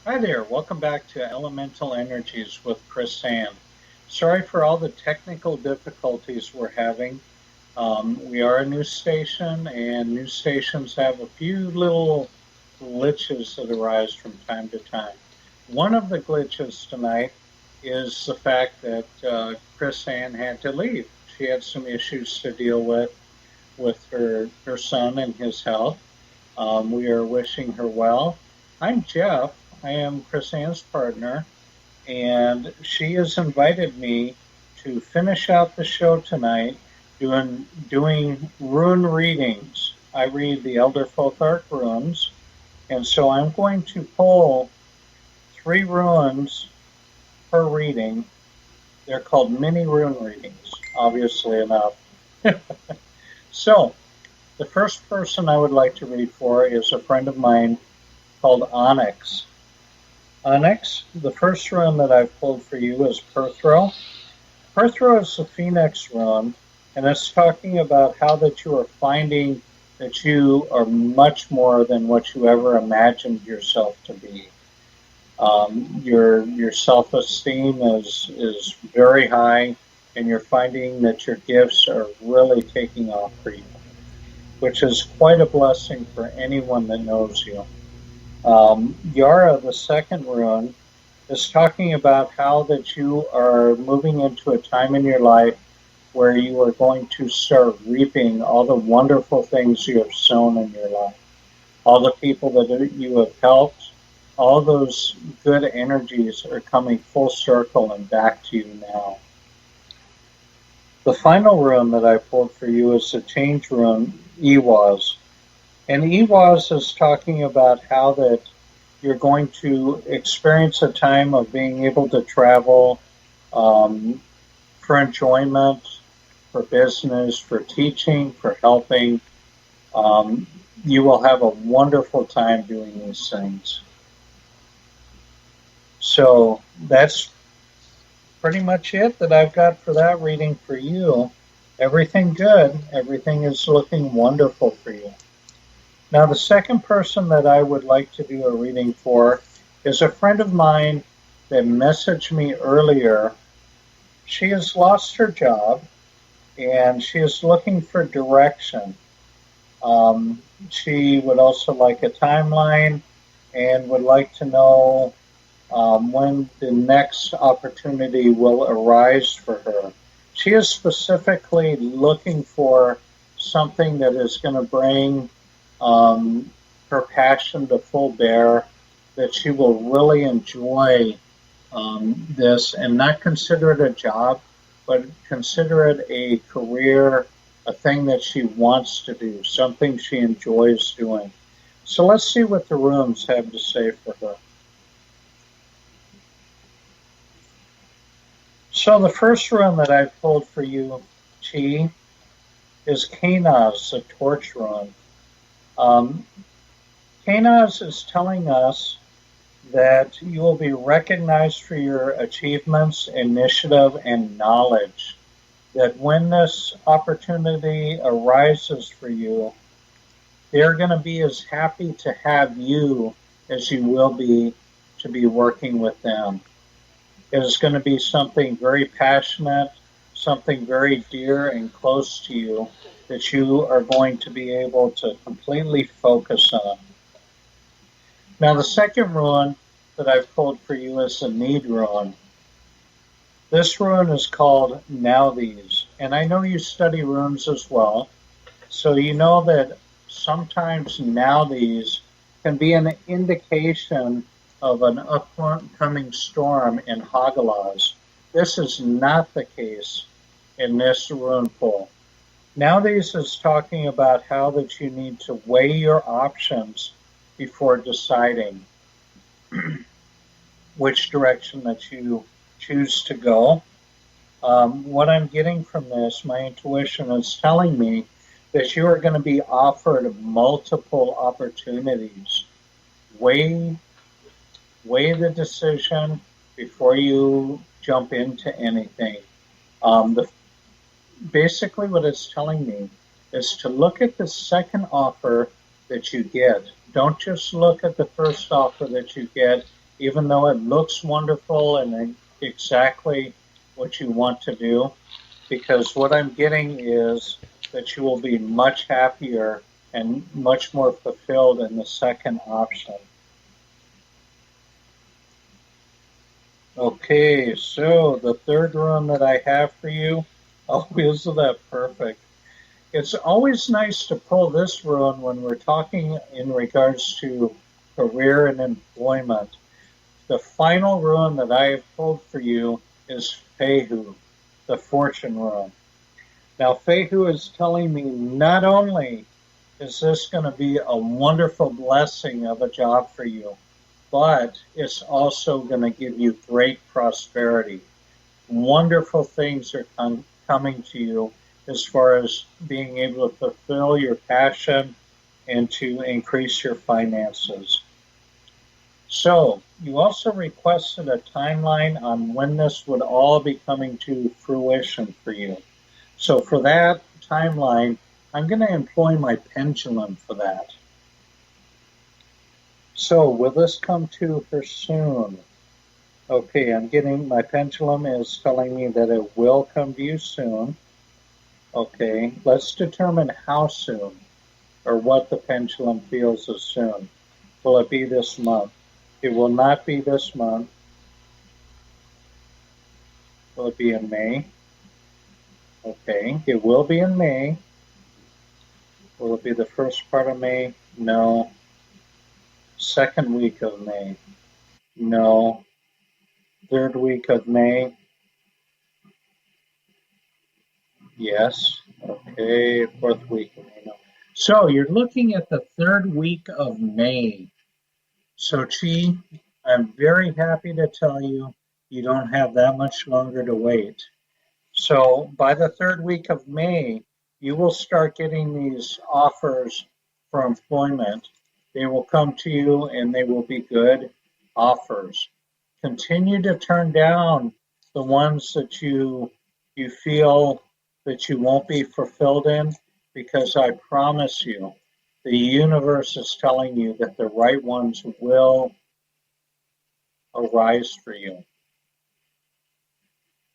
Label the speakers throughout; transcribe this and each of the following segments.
Speaker 1: Hi there, welcome back to Elemental Energies with Chris Sand. Sorry for all the technical difficulties we're having. We are a new station, and new stations have a few little glitches that arise from time to time. One of the glitches tonight is the fact that Chris Sand had to leave. She had some issues to deal with her son and his health. We are wishing her well. I'm Jeff. I am Chris Ann's partner, and she has invited me to finish out the show tonight doing rune readings. I read the Elder Folthark runes, and so I'm going to pull three runes per reading. They're called mini rune readings, obviously enough. So, the first person I would like to read for is a friend of mine called Onyx. Onyx, the first rune that I've pulled for you is Perthro. Perthro is the Phoenix rune, and it's talking about how that you are finding that you are much more than what you ever imagined yourself to be. Your self-esteem is very high, and you're finding that your gifts are really taking off for you, which is quite a blessing for anyone that knows you. Yara, the second rune, is talking about how that you are moving into a time in your life where you are going to start reaping all the wonderful things you have sown in your life, all the people that you have helped, all those good energies are coming full circle and back to you now. The final rune that I pulled for you is the change rune, Ewaz. And Ewaz is talking about how that you're going to experience a time of being able to travel um, for enjoyment, for business, for teaching, for helping. Um, you will have a wonderful time doing these things. So that's pretty much it that I've got for that reading for you. Everything good. Everything is looking wonderful for you. Now, the second person that I would like to do a reading for is a friend of mine that messaged me earlier. She has lost her job and she is looking for direction. She would also like a timeline and would like to know when the next opportunity will arise for her. She is specifically looking for something that is going to bring um, her passion to full bear, that she will really enjoy this and not consider it a job, but consider it a career, a thing that she wants to do, something she enjoys doing. So let's see what the rooms have to say for her. So the first room that I've pulled for you, Chi, is Kanaz, the torch room. Um, Kanaz is telling us that you will be recognized for your achievements, initiative, and knowledge. That when this opportunity arises for you, they're going to be as happy to have you as you will be to be working with them. It is going to be something very passionate, something very dear and close to you that you are going to be able to completely focus on. Now, the second rune that I've pulled for you is the need rune. This rune is called Now These, and I know you study runes as well, so you know that sometimes Now These can be an indication of an upcoming storm in Hagalaz. This is not the case in this rune pull. Now These is talking about how that you need to weigh your options before deciding which direction that you choose to go. What I'm getting from this, my intuition is telling me that you are going to be offered multiple opportunities. Weigh, weigh the decision before you jump into anything. Basically, what it's telling me is to look at the second offer that you get. Don't just look at the first offer that you get even though it looks wonderful and exactly what you want to do, because what I'm getting is that you will be much happier and much more fulfilled in the second option. Okay, so the third rune that I have for you, oh, isn't that perfect? It's always nice to pull this rune when we're talking in regards to career and employment. The final rune that I have pulled for you is Fehu, the fortune rune. Now, Fehu is telling me not only is this going to be a wonderful blessing of a job for you, but it's also going to give you great prosperity. Wonderful things are coming to you as far as being able to fulfill your passion and to increase your finances. So, you also requested a timeline on when this would all be coming to fruition for you. So, for that timeline, I'm going to employ my pendulum for that. So, will this come to her soon? Okay, I'm getting my pendulum is telling me that it will come to you soon. Okay, let's determine how soon or what the pendulum feels is soon. Will it be this month? It will not be this month. Will it be in May? Okay, it will be in May. Will it be the first part of May? No. Second week of May? No. Third week of May? Yes. Okay, fourth week of May? No. So you're looking at the third week of May. So, Chi, I'm very happy to tell you you don't have that much longer to wait. So, by the third week of May, you will start getting these offers for employment. They will come to you and they will be good offers. Continue to turn down the ones that you feel that you won't be fulfilled in, because I promise you the universe is telling you that the right ones will arise for you.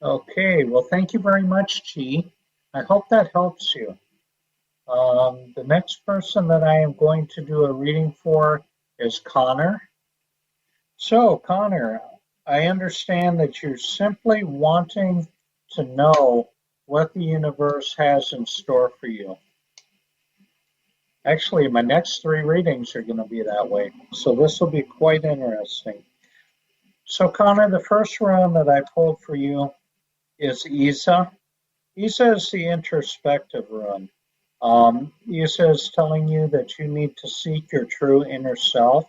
Speaker 1: Okay, well, thank you very much, Chi. I hope that helps you. The next person that I am going to do a reading for is Connor. So, Connor, I understand that you're simply wanting to know what the universe has in store for you. Actually, my next three readings are going to be that way, so this will be quite interesting. So, Connor, the first round that I pulled for you is Isa. Isa is the introspective rune. Isa is telling you that you need to seek your true inner self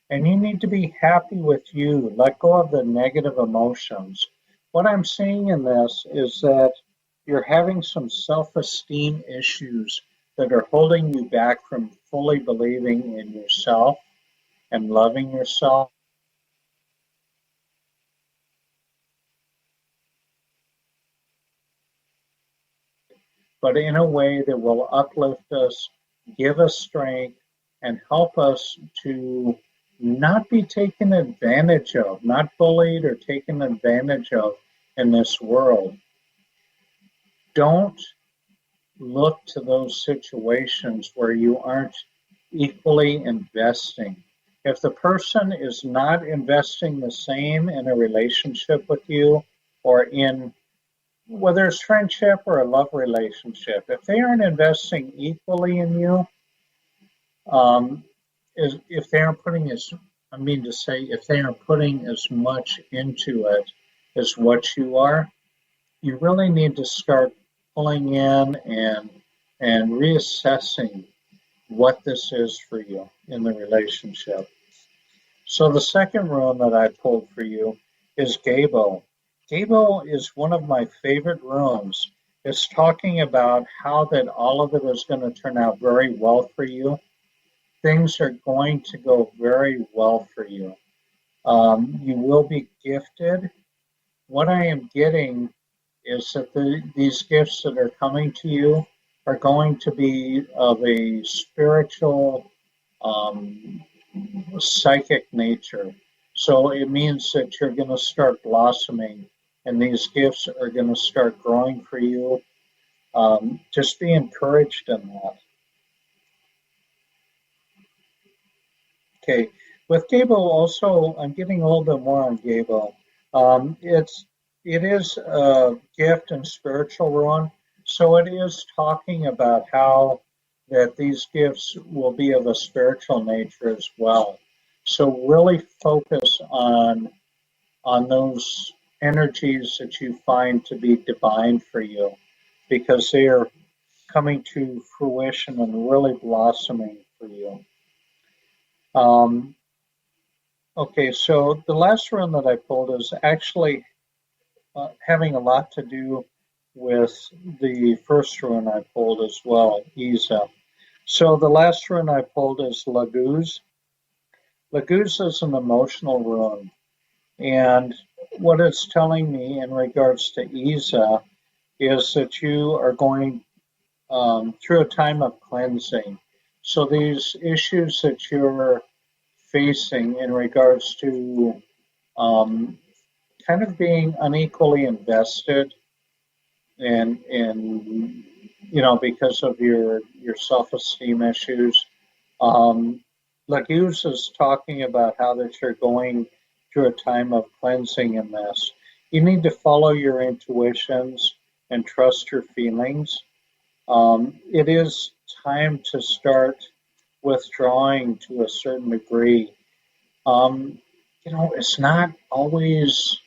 Speaker 1: and you need to be happy with you. Let go of the negative emotions. What I'm seeing in this is that you're having some self esteem issues that are holding you back from fully believing in yourself and loving yourself. But in a way that will uplift us, give us strength, and help us to not be taken advantage of, not bullied or taken advantage of in this world. Don't look to those situations where you aren't equally investing. If the person is not investing the same in a relationship with you or in whether it's friendship or a love relationship, if they aren't investing equally in you, if they aren't putting as, I mean to say, if they aren't putting as much into it as what you are, you really need to start pulling in and reassessing what this is for you in the relationship. So the second rune that I pulled for you is Gabo. Gabo is one of my favorite runes. It's talking about how that all of it is going to turn out very well for you. Things are going to go very well for you. You will be gifted. What I am getting is that these gifts that are coming to you are going to be of a spiritual, psychic nature. So it means that you're going to start blossoming, and these gifts are going to start growing for you. Just be encouraged in that. Okay, with Gable also, I'm getting a little bit more on Gable. It is a gift and spiritual rune, so it is talking about how that these gifts will be of a spiritual nature as well. So really focus on those energies that you find to be divine for you, because they are coming to fruition and really blossoming for you. Um, Okay, so the last rune that I pulled is actually having a lot to do with the first rune I pulled as well, Isa. So the last rune I pulled is Laguz. Laguz is an emotional rune, and what it's telling me in regards to Isa is that you are going through a time of cleansing. So these issues that you're facing in regards to um, kind of being unequally invested in because of your self-esteem issues. Um, Laguz is talking about how that you're going through a time of cleansing in this. You need to follow your intuitions and trust your feelings. It is time to start withdrawing to a certain degree. Um, it's not always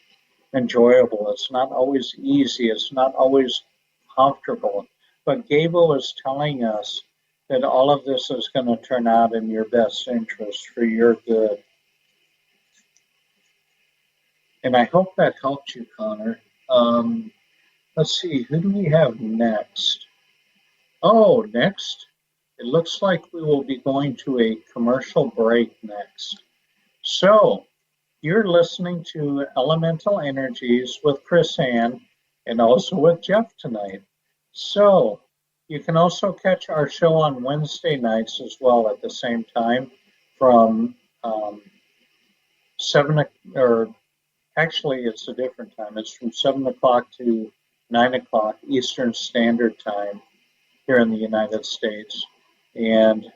Speaker 1: enjoyable. It's not always easy. It's not always comfortable. But Gable is telling us that all of this is going to turn out in your best interest for your good. And I hope that helped you, Connor. Let's see, who do we have next? Oh, next, it looks like we will be going to a commercial break next. So, you're listening to Elemental Energies with Chris Ann and also with Jeff tonight. So, you can also catch our show on Wednesday nights as well at the same time from 7 or actually it's a different time. It's from 7 o'clock to 9 o'clock Eastern Standard Time here in the United States. And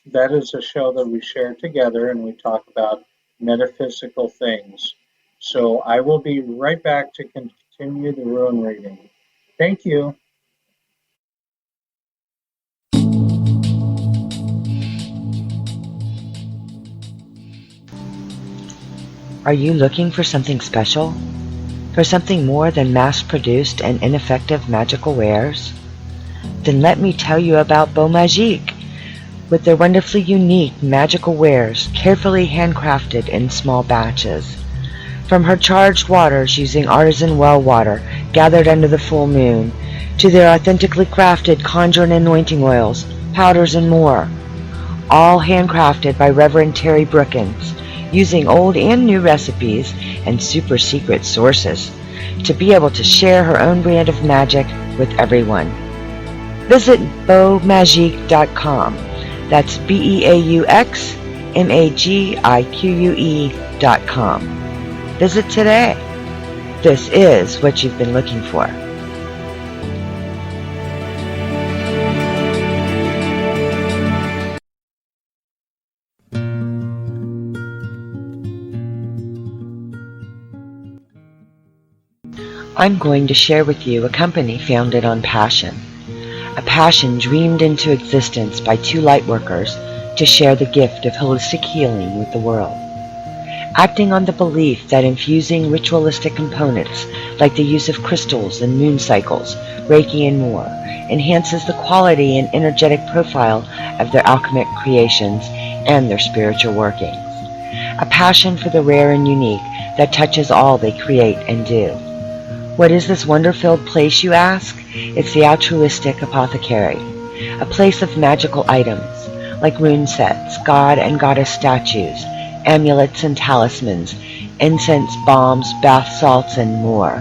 Speaker 1: that is a show that we share together and we talk about metaphysical things. So I will be right back to continue the rune reading. Thank you.
Speaker 2: Are you looking for something special? For something more than mass-produced and ineffective magical wares? Then let me tell you about Beau Magique, with their wonderfully unique magical wares carefully handcrafted in small batches. From her charged waters using artisan well water gathered under the full moon, to their authentically crafted conjure and anointing oils, powders, and more, all handcrafted by Reverend Terry Brookins, using old and new recipes and super secret sources to be able to share her own brand of magic with everyone. Visit beaumagique.com. That's BEAUXMAGIQUE.com. Visit today. This is what you've been looking for. I'm going to share with you a company founded on passion. A passion dreamed into existence by two lightworkers to share the gift of holistic healing with the world. Acting on the belief that infusing ritualistic components like the use of crystals and moon cycles, Reiki and more, enhances the quality and energetic profile of their alchemic creations and their spiritual workings. A passion for the rare and unique that touches all they create and do. What is this wonder-filled place, you ask? It's the Altruistic Apothecary, a place of magical items, like rune sets, god and goddess statues, amulets and talismans, incense, balms, bath salts, and more.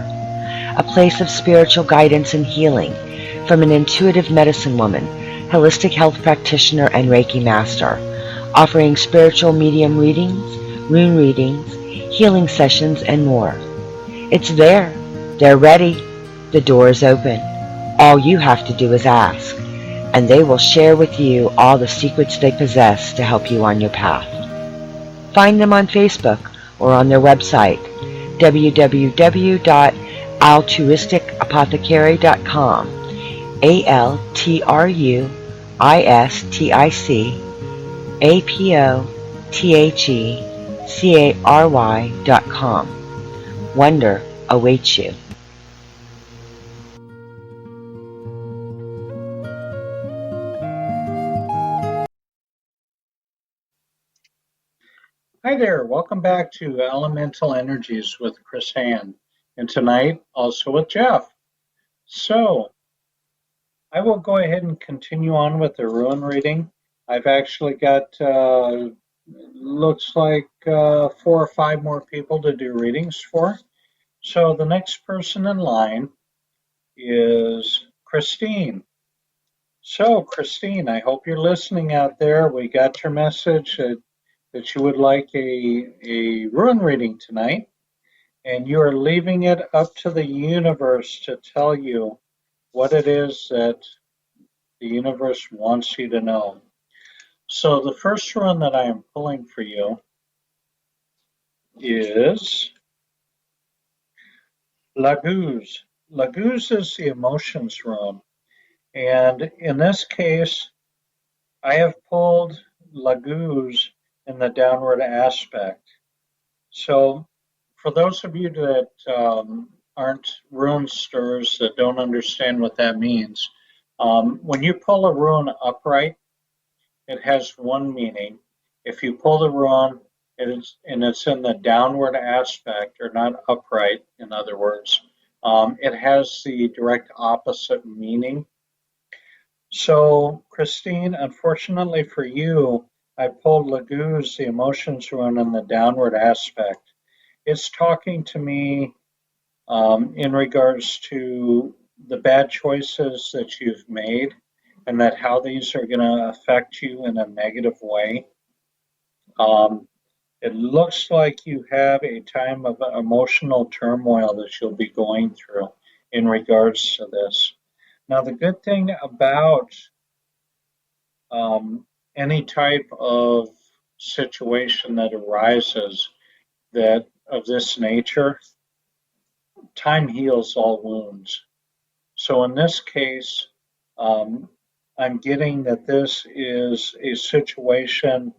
Speaker 2: A place of spiritual guidance and healing from an intuitive medicine woman, holistic health practitioner, and Reiki master, offering spiritual medium readings, rune readings, healing sessions, and more. It's there. They're ready. The door is open. All you have to do is ask, and they will share with you all the secrets they possess to help you on your path. Find them on Facebook or on their website, www.altruisticapothecary.com, ALTRUISTICAPOTHECARY.com. Wonder awaits you.
Speaker 1: Hi there, welcome back to Elemental Energies with Chris Hand, and tonight also with Jeff. So, I will go ahead and continue on with the Rune reading. I've actually got, looks like 4 or 5 more people to do readings for. So, the next person in line is Christine. So, Christine, I hope you're listening out there. We got your message that you would like a rune reading tonight, and you are leaving it up to the universe to tell you what it is that the universe wants you to know. So, the first rune that I am pulling for you is Laguz. Laguz is the emotions rune, and in this case, I have pulled Laguz in the downward aspect. So, for those of you that aren't rune stirrers that don't understand what that means, when you pull a rune upright, it has one meaning. If you pull the rune and it's in the downward aspect, or not upright, in other words, it has the direct opposite meaning. So, Christine, unfortunately for you, I pulled Laguz, the emotions rune, in the downward aspect. It's talking to me in regards to the bad choices that you've made and that how these are going to affect you in a negative way. It looks like you have a time of emotional turmoil that you'll be going through in regards to this. Now, the good thing about um, any type of situation that arises that of this nature, time heals all wounds. So in this case, um, I'm getting that this is a situation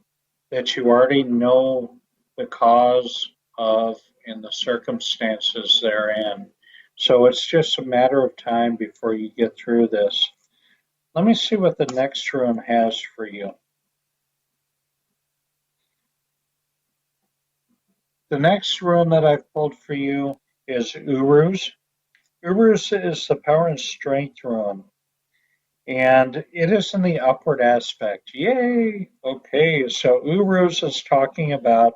Speaker 1: that you already know the cause of and the circumstances therein. So it's just a matter of time before you get through this. Let me see what the next rune has for you. The next rune that I've pulled for you is Uruz. Uruz is the power and strength rune, and it is in the upward aspect. Yay! Okay, so Uruz is talking about,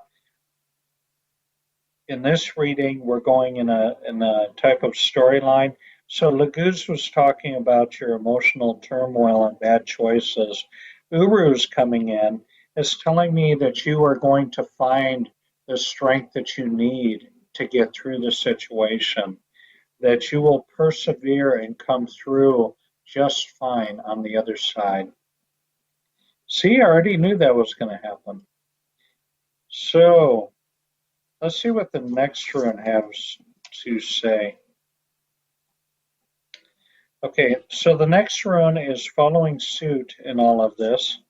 Speaker 1: in this reading, we're going in a type of storyline. So Laguz was talking about your emotional turmoil and bad choices. Uruz coming in is telling me that you are going to find the strength that you need to get through the situation, that you will persevere and come through just fine on the other side. See, I already knew that was going to happen. So let's see what the next rune has to say. Okay, so the next rune is following suit in all of this.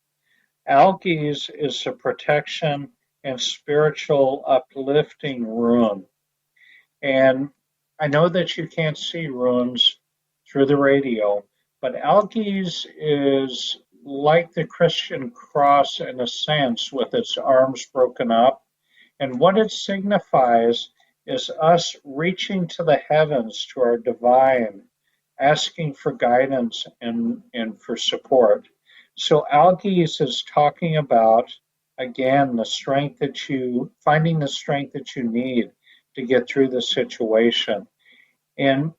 Speaker 1: Algiz is a protection and spiritual uplifting rune. And I know that you can't see runes through the radio, but Algiz is like the Christian cross in a sense, with its arms broken up. And what it signifies is us reaching to the heavens, to our divine, asking for guidance and for support. So Algiz is talking about, again, the strength that you, finding the strength that you need to get through the situation. And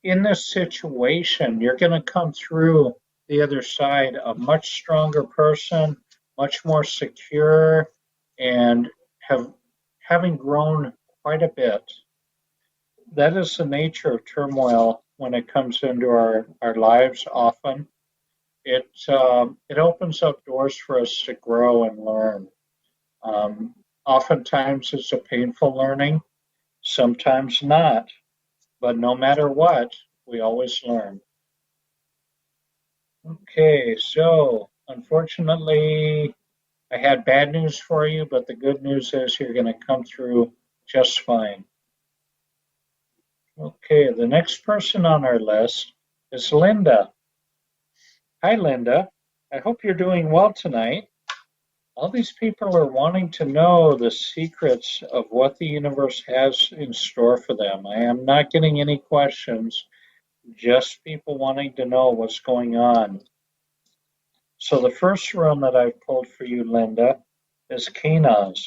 Speaker 1: in this situation, you're going to come through the other side a much stronger person, much more secure, and have having grown quite a bit. That is the nature of turmoil when it comes into our lives often. It opens up doors for us to grow and learn. Oftentimes it's a painful learning, sometimes not, but no matter what, we always learn. Okay, so unfortunately, I had bad news for you, but the good news is you're going to come through just fine. Okay, the next person on our list is Linda. Hi, Linda. I hope you're doing well tonight. All these people are wanting to know the secrets of what the universe has in store for them. I am not getting any questions, just people wanting to know what's going on. So the first rune that I've pulled for you, Linda, is Kanaz.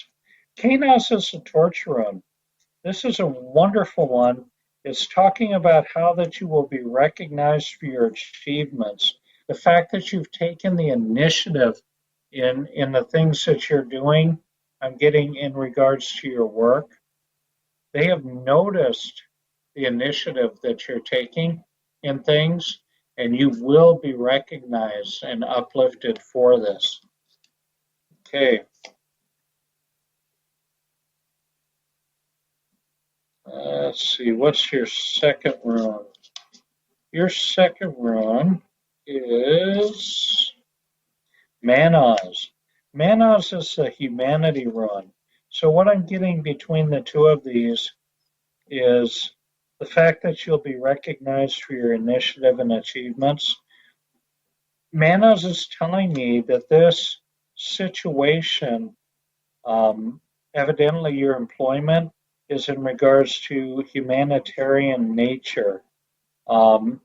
Speaker 1: Kanaz is a torch rune. This is a wonderful one. It's talking about how that you will be recognized for your achievements. The fact that you've taken the initiative in the things that you're doing, I'm getting in regards to your work. They have noticed the initiative that you're taking in things, and you will be recognized and uplifted for this. Okay. Let's see, what's your second rune? Your second rune is Manaz. Manaz is a humanity rune. So what I'm getting between the two of these is the fact that you'll be recognized for your initiative and achievements. Manaz is telling me that this situation, evidently your employment, is in regards to humanitarian nature. Um,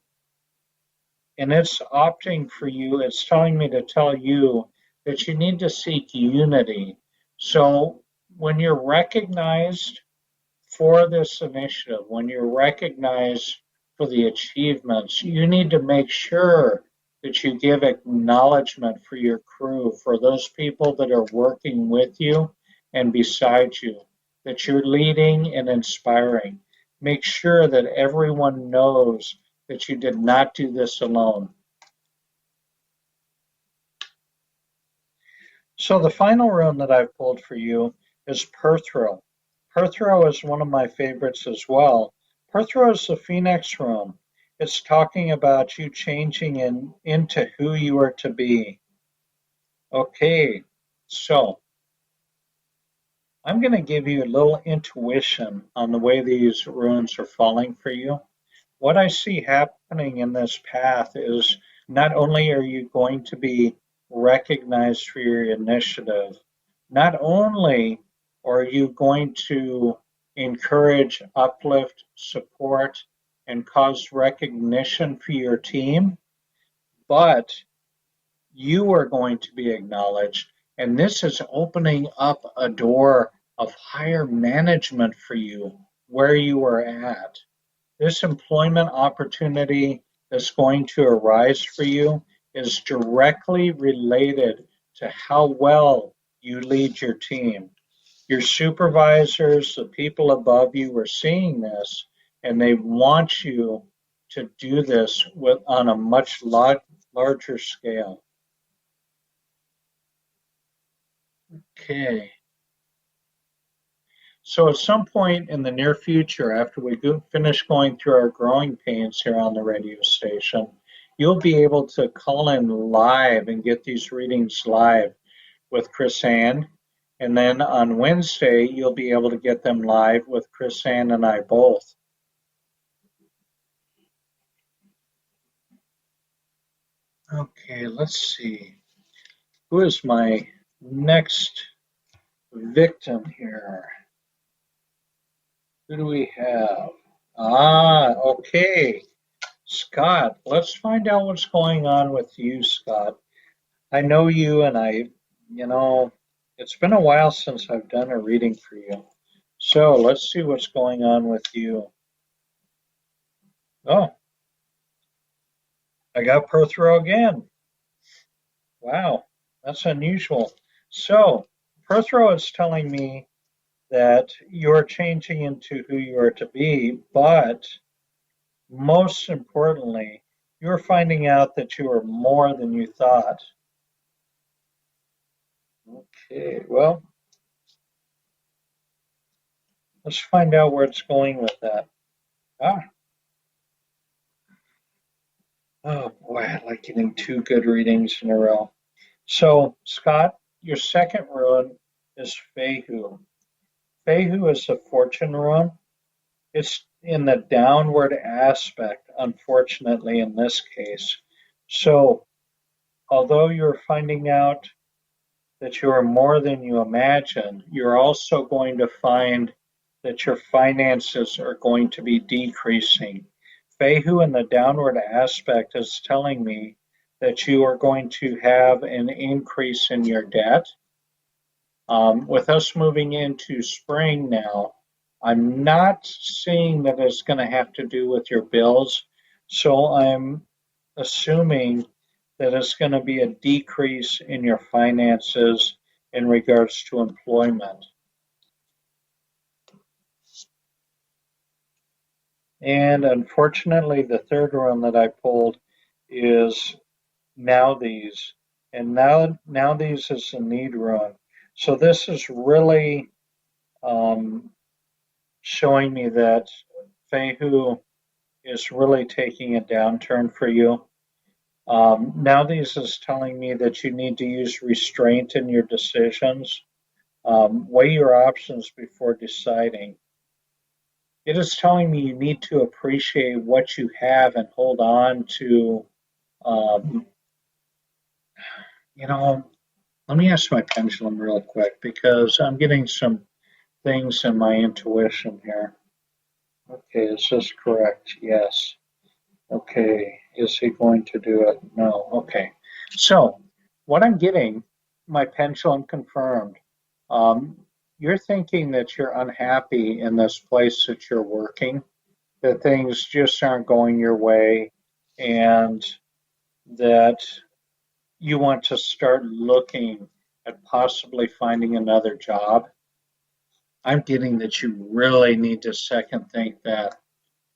Speaker 1: and it's opting for you, it's telling me to tell you that you need to seek unity. So when you're recognized for this initiative, when you're recognized for the achievements, you need to make sure that you give acknowledgement for your crew, for those people that are working with you and beside you, that you're leading and inspiring. Make sure that everyone knows that you did not do this alone. So the final rune that I've pulled for you is Perthro. Perthro is one of my favorites as well. Perthro is the Phoenix rune. It's talking about you changing into who you are to be. Okay, so I'm going to give you a little intuition on the way these runes are falling for you. What I see happening in this path is not only are you going to be recognized for your initiative, not only are you going to encourage, uplift, support, and cause recognition for your team, but you are going to be acknowledged. And this is opening up a door of higher management for you where you are at. This employment opportunity that's going to arise for you is directly related to how well you lead your team. Your supervisors, the people above you are seeing this, and they want you to do this on a much larger scale. Okay. So at some point in the near future, after we finish going through our growing pains here on the radio station, you'll be able to call in live and get these readings live with Chris Ann. And then on Wednesday, you'll be able to get them live with Chris Ann and I both. Okay, let's see. Who is my next victim here? Who do we have? Okay. Scott, let's find out what's going on with you, Scott. I know you, and it's been a while since I've done a reading for you. So let's see what's going on with you. Oh, I got Perthro again. Wow, that's unusual. So Perthro is telling me that you're changing into who you are to be, but most importantly, you're finding out that you are more than you thought. Okay, well, let's find out where it's going with that. Ah, oh boy, I like getting two good readings in a row. So, Scott, your second rune is Fehu. Fehu is a fortune rune. It's in the downward aspect, unfortunately, in this case. So, although you're finding out that you are more than you imagine, you're also going to find that your finances are going to be decreasing. Fehu in the downward aspect is telling me that you are going to have an increase in your debt. With us moving into spring now, I'm not seeing that it's going to have to do with your bills. So I'm assuming that it's going to be a decrease in your finances in regards to employment. And unfortunately, the third one that I pulled is now these. And now these is a need run. So this is really um, showing me that Fehu is really taking a downturn for you. Now this is telling me that you need to use restraint in your decisions. Weigh your options before deciding. It is telling me you need to appreciate what you have and hold on to, um, you know, let me ask my pendulum real quick because I'm getting some things in my intuition here. Okay, is this correct? Yes. Okay, is he going to do it? No. Okay. So, what I'm getting, my pendulum confirmed. Um, you're thinking that you're unhappy in this place that you're working, that things just aren't going your way, and that you want to start looking at possibly finding another job. I'm getting that you really need to second think that.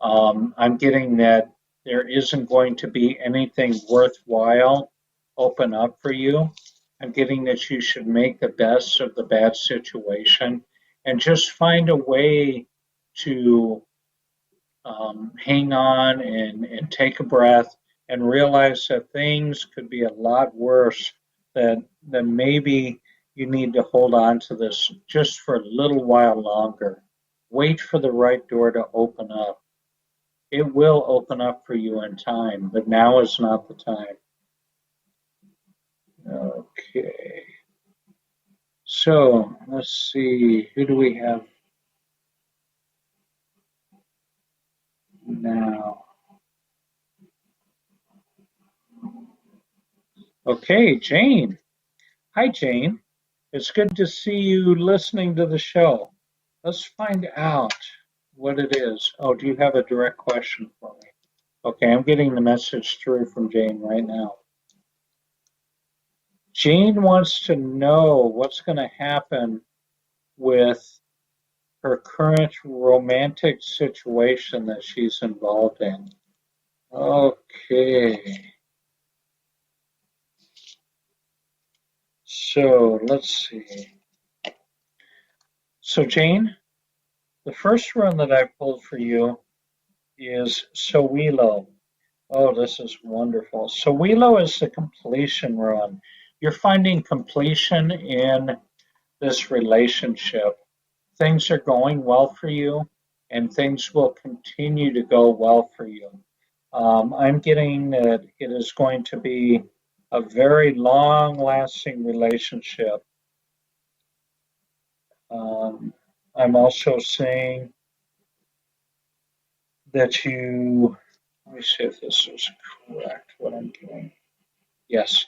Speaker 1: I'm getting that there isn't going to be anything worthwhile open up for you. I'm getting that you should make the best of the bad situation and just find a way to hang on and take a breath and realize that things could be a lot worse, that maybe you need to hold on to this just for a little while longer. Wait for the right door to open up. It will open up for you in time, but now is not the time. Okay. So let's see, who do we have now? Okay, Jane. Hi, Jane. It's good to see you listening to the show. Let's find out what it is. Oh, do you have a direct question for me? Okay, I'm getting the message through from Jane right now. Jane wants to know what's going to happen with her current romantic situation that she's involved in. Okay. So let's see. So, Jane, the first run that I pulled for you is Sowilo. Oh, this is wonderful. Sowilo is the completion run. You're finding completion in this relationship. Things are going well for you, and things will continue to go well for you. I'm getting that it is going to be a very long lasting relationship. Um, I'm also saying that let me see if this is correct, what I'm doing. Yes.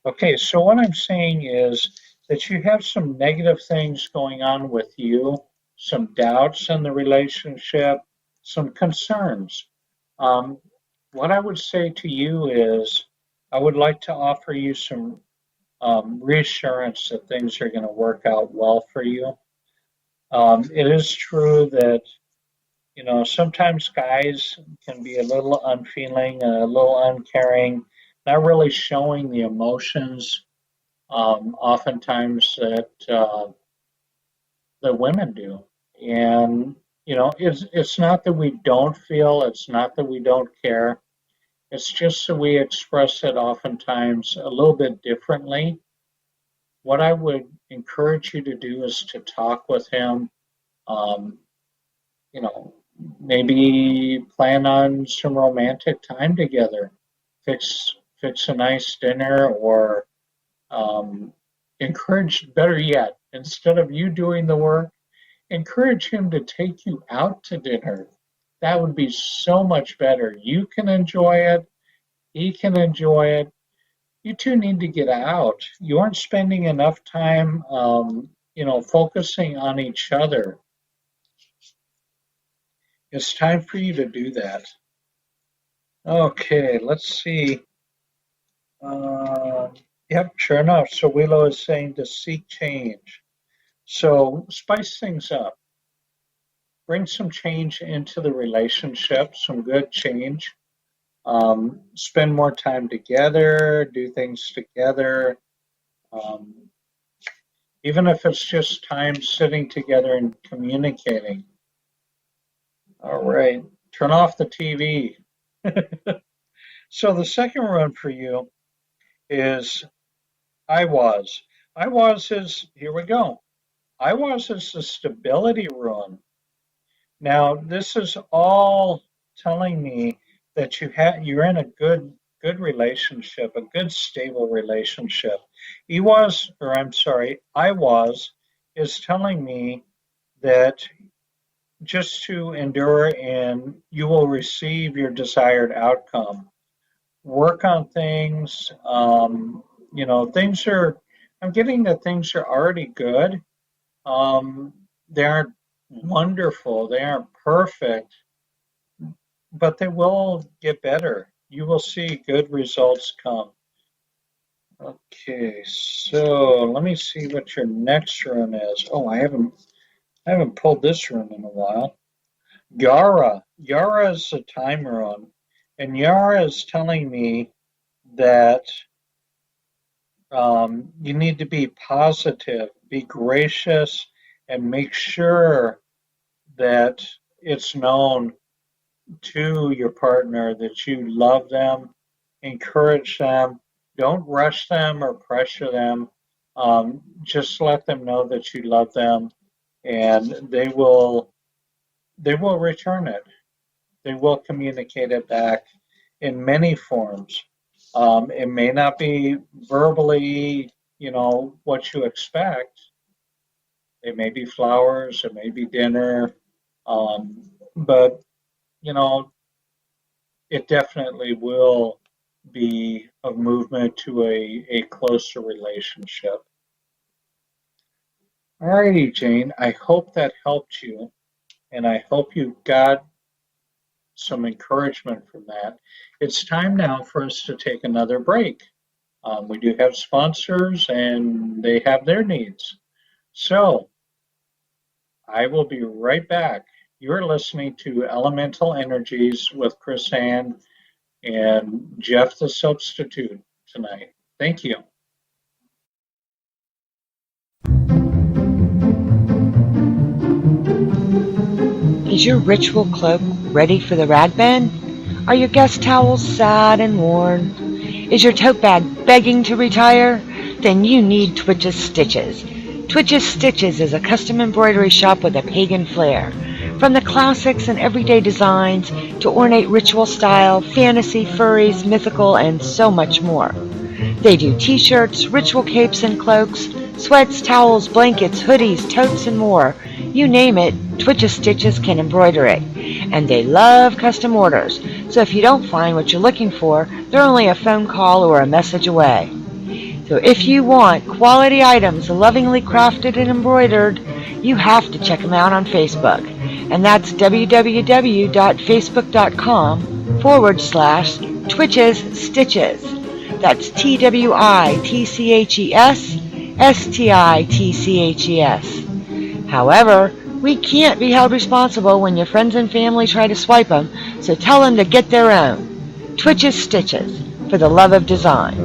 Speaker 1: Okay, so what I'm saying is that you have some negative things going on with you, some doubts in the relationship, some concerns. Um, what I would say to you is I would like to offer you some reassurance that things are going to work out well for you. It is true that, sometimes guys can be a little unfeeling, a little uncaring, not really showing the emotions, oftentimes that women do. And, it's not that we don't feel, it's not that we don't care. It's just that we express it oftentimes a little bit differently. What I would encourage you to do is to talk with him. Um, you know, maybe plan on some romantic time together. Fix a nice dinner, or um, encourage. Better yet, instead of you doing the work, encourage him to take you out to dinner. That would be so much better. You can enjoy it. He can enjoy it. You two need to get out. You aren't spending enough time, focusing on each other. It's time for you to do that. Okay, let's see. Uh, yep, sure enough. So Willow is saying to seek change. So spice things up. Bring some change into the relationship, some good change. Spend more time together, do things together. Um, Even if it's just time sitting together and communicating. All right, turn off the TV. So the second run for you is I was. I was is, here we go. I was is the stability run. Now, this is all telling me that you're in a good relationship, a good stable relationship. I was is telling me that just to endure and you will receive your desired outcome. Work on things. Things are, I'm getting that things are already good. They aren't wonderful, they aren't perfect, but they will get better. You will see good results come. Okay, so let me see what your next rune is. Oh, I haven't pulled this rune in a while. Yara. Yara is a time rune, and Yara is telling me that you need to be positive, be gracious, and make sure that it's known to your partner that you love them, encourage them, don't rush them or pressure them. Just let them know that you love them, and they will return it. They will communicate it back in many forms. It may not be verbally, what you expect. It may be flowers, it may be dinner, but you know, it definitely will be a movement to a closer relationship. All righty, Jane. I hope that helped you, and I hope you got some encouragement from that. It's time now for us to take another break. We do have sponsors, and they have their needs. So I will be right back. You're listening to Elemental Energies with Chris and Jeff the Substitute tonight. Thank you.
Speaker 2: Is your ritual cloak ready for the rag bin? Are your guest towels sad and worn? Is your tote bag begging to retire? Then you need Twitch's Stitches. Twitch's Stitches is a custom embroidery shop with a pagan flair. From the classics and everyday designs to ornate ritual style, fantasy, furries, mythical, and so much more. They do t-shirts, ritual capes and cloaks, sweats, towels, blankets, hoodies, totes, and more. You name it, Twitch's Stitches can embroider it. And they love custom orders, so if you don't find what you're looking for, they're only a phone call or a message away. So if you want quality items lovingly crafted and embroidered, you have to check them out on Facebook. And that's www.facebook.com/Twitches Stitches. That's TWITCHES STITCHES. However, We can't be held responsible when your friends and family try to swipe them, so tell them to get their own. Twitches stitches, for the love of design.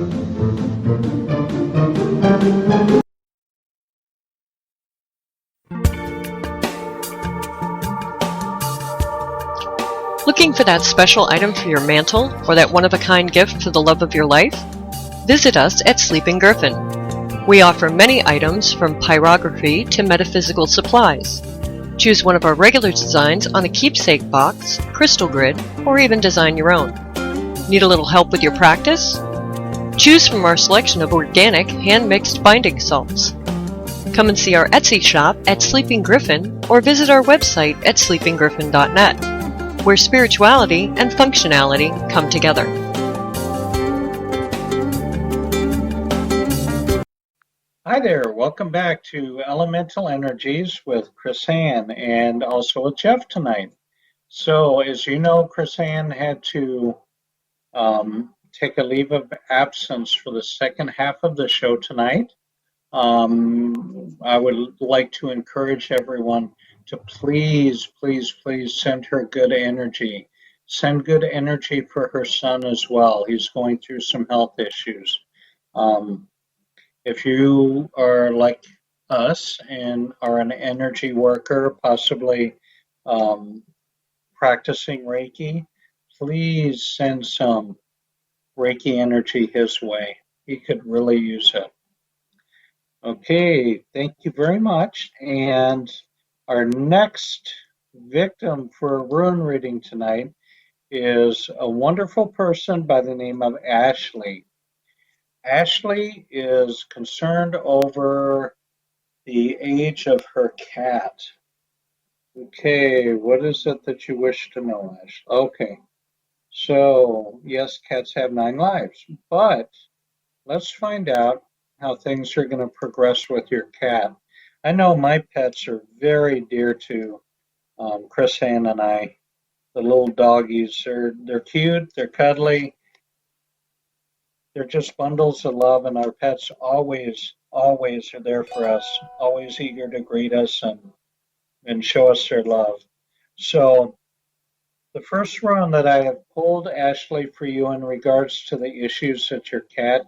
Speaker 3: Looking for that special item for your mantle or that one-of-a-kind gift for the love of your life? Visit us at Sleeping Griffin. We offer many items from pyrography to metaphysical supplies. Choose one of our regular designs on a keepsake box, crystal grid, or even design your own. Need a little help with your practice? Choose from our selection of organic, hand-mixed binding salts. Come and see our Etsy shop at Sleeping Griffin or visit our website at sleepinggriffin.net, where spirituality and functionality come together.
Speaker 1: Hi there, welcome back to Elemental Energies with Chris Ann and also with Jeff tonight. So, as you know, Chris Ann had to take a leave of absence for the second half of the show tonight. I would like to encourage everyone to please, please, please send her good energy. Send good energy for her son as well. He's going through some health issues. Um, if you are like us and are an energy worker, possibly um, practicing Reiki, please send some Reiki energy his way. He could really use it. Okay, thank you very much. And our next victim for a rune reading tonight is a wonderful person by the name of Ashley. Ashley is concerned over the age of her cat. Okay, what is it that you wish to know, Ashley? Okay, so yes, cats have 9 lives, but let's find out how things are going to progress with your cat. I know my pets are very dear to Chris Ann and I. The little doggies, they're cute, they're cuddly, they're just bundles of love, and our pets always are there for us, always eager to greet us and show us their love. So the first run that I have pulled, Ashley, for you in regards to the issues that your cat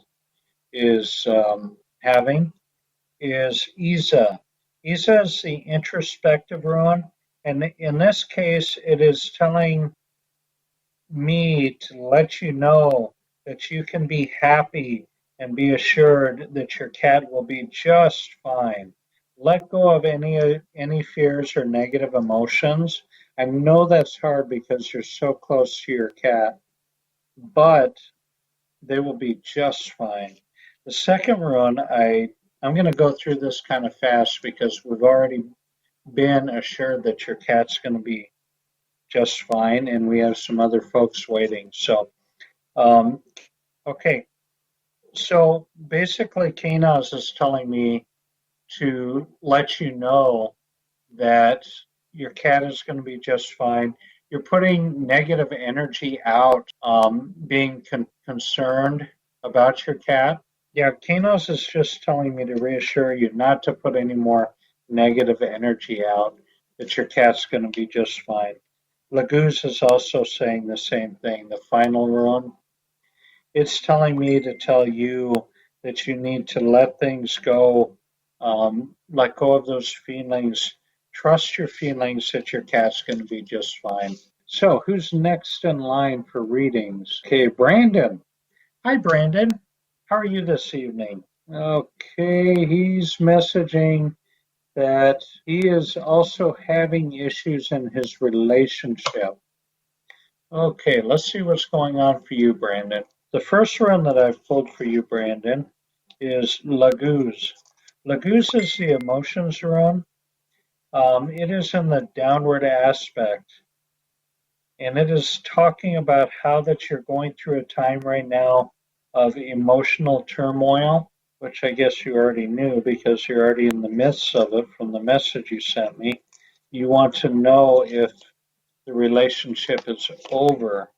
Speaker 1: is having is Isa. Isa is the introspective rune, and in this case, it is telling me to let you know that you can be happy and be assured that your cat will be just fine. Let go of any fears or negative emotions. I know that's hard because you're so close to your cat, but they will be just fine. The second rune, I'm going to go through this kind of fast because we've already been assured that your cat's going to be just fine, and we have some other folks waiting. So, um, okay. So basically, Kanos is telling me to let you know that your cat is going to be just fine. You're putting negative energy out, being concerned about your cat. Yeah, Kanos is just telling me to reassure you not to put any more negative energy out, that your cat's going to be just fine. Laguz is also saying the same thing, the final rune. It's telling me to tell you that you need to let things go, let go of those feelings, trust your feelings that your cat's going to be just fine. So, who's next in line for readings? Okay, Brandon. Hi, Brandon. How are you this evening? Okay, he's messaging that he is also having issues in his relationship. Okay, let's see what's going on for you, Brandon. The first run that I've pulled for you, Brandon, is Laguz. Laguz is the emotions run. It is in the downward aspect, and it is talking about how that you're going through a time right now of emotional turmoil, which I guess you already knew because you're already in the midst of it from the message you sent me. You want to know if the relationship is over.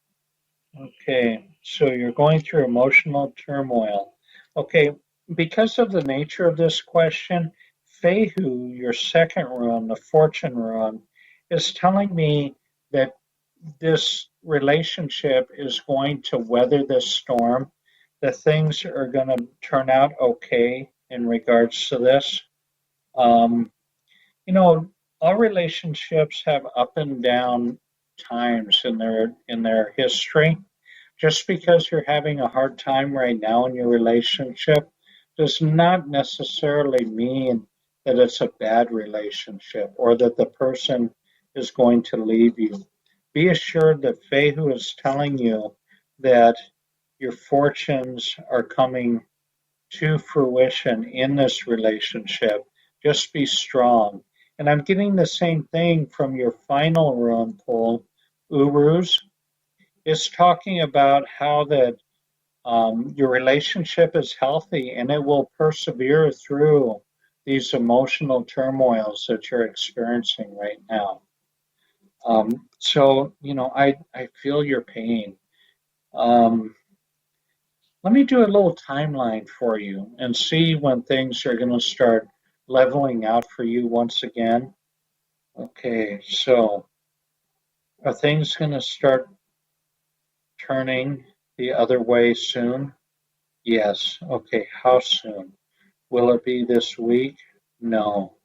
Speaker 1: Okay, so you're going through emotional turmoil. Okay, because of the nature of this question, Fehu, your second rune, the fortune rune, is telling me that this relationship is going to weather this storm, that things are going to turn out okay in regards to this. Um, you know, all relationships have up and down times in their history. Just because you're having a hard time right now in your relationship does not necessarily mean that it's a bad relationship or that the person is going to leave you. Be assured that Fehu is telling you that your fortunes are coming to fruition in this relationship. Just be strong. And I'm getting the same thing from your final rune pull, Uruz. It's talking about how that your relationship is healthy and it will persevere through these emotional turmoils that you're experiencing right now. I feel your pain. Um, Let me do a little timeline for you and see when things are going to start leveling out for you once again. Okay, so are things going to start turning the other way soon? Yes. Okay, how soon? Will it be this week? No.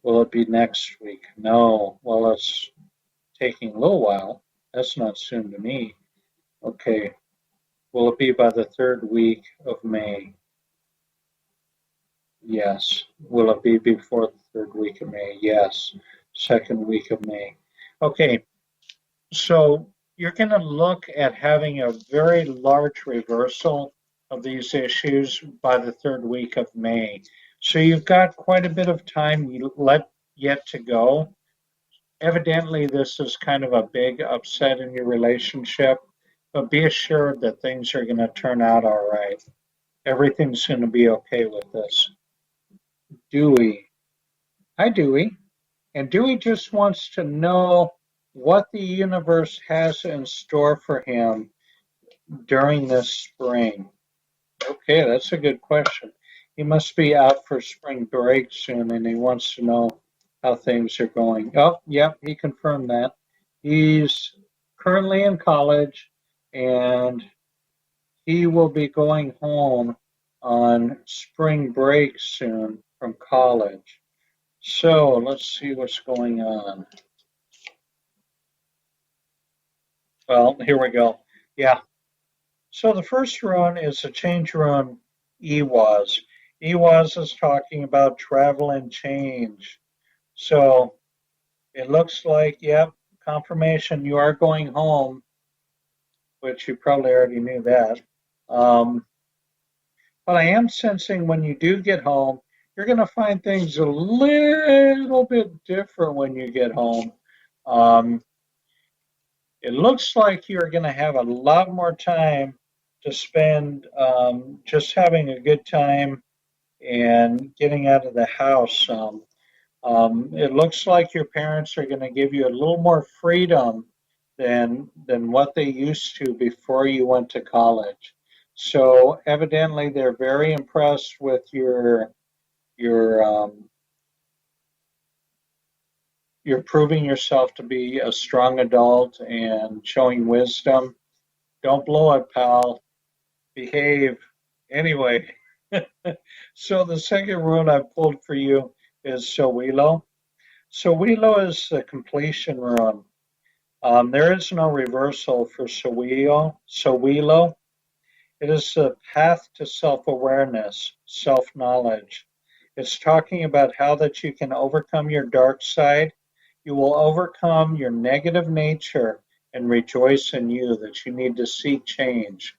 Speaker 1: Will it be next week? No. Well, it's taking a little while. That's not soon to me. Okay. Will it be by the third week of May? Yes. Will it be before the third week of May? Yes. Second week of May. Okay. So you're going to look at having a very large reversal of these issues by the third week of May. So you've got quite a bit of time yet to go. Evidently, this is kind of a big upset in your relationship, but be assured that things are going to turn out all right. Everything's going to be okay with this. Dewey. Hi, Dewey. And Dewey just wants to know what the universe has in store for him during this spring. Okay, that's a good question. He must be out for spring break soon and he wants to know how things are going. Oh, yep, he confirmed that. He's currently in college and he will be going home on spring break soon from college. So let's see what's going on. Well, here we go. Yeah. So the first rune is a change rune, Ewaz. Ewaz is talking about travel and change. So it looks like, yep, confirmation you are going home, which you probably already knew that. Um, but I am sensing when you do get home, you're going to find things a little bit different when you get home. Um, it looks like you're going to have a lot more time to spend just having a good time and getting out of the house. It looks like your parents are going to give you a little more freedom than what they used to before you went to college. So evidently, they're very impressed with your you're proving yourself to be a strong adult and showing wisdom. Don't blow it, pal. Behave. Anyway, so the second rune I pulled for you is Sowilo. Sowilo is the completion rune. There is no reversal for Sowilo. It is the path to self-awareness, self-knowledge. It's talking about how that you can overcome your dark side. You will overcome your negative nature and rejoice in you that you need to seek change.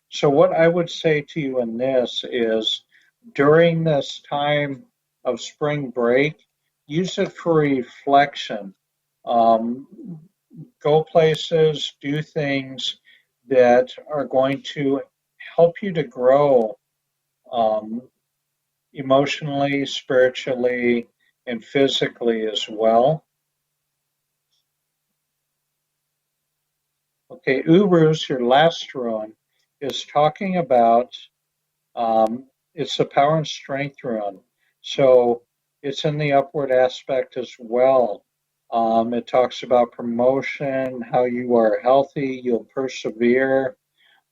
Speaker 1: So what I would say to you in this is during this time of spring break, use it for reflection. Um, Go places, do things that are going to help you to grow um, emotionally, spiritually, and physically as well. Okay, Uruz, your last rune, is talking about it's the power and strength rune. So it's in the upward aspect as well. It talks about promotion, how you are healthy, you'll persevere.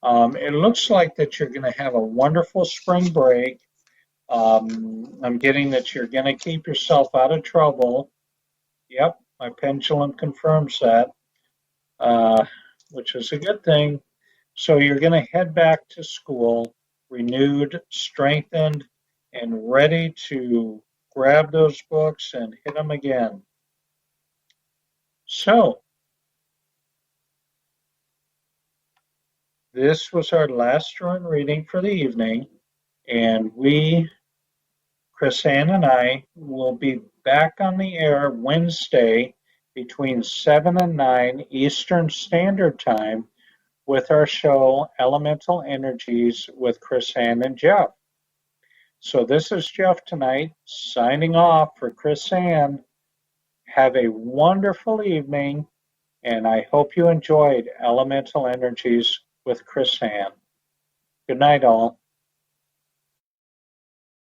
Speaker 1: It looks like that you're going to have a wonderful spring break. I'm getting that you're going to keep yourself out of trouble. Yep, my pendulum confirms that, uh, which is a good thing. So you're going to head back to school renewed, strengthened, and ready to grab those books and hit them again. So this was our last Rune reading for the evening, and Chris Ann and I, will be back on the air Wednesday between 7 and 9 Eastern Standard Time with our show Elemental Energies with Chris Ann and Jeff. So this is Jeff tonight, signing off for Chris Ann. Have a wonderful evening, and I hope you enjoyed Elemental Energies with Chris Ann. Good night, all.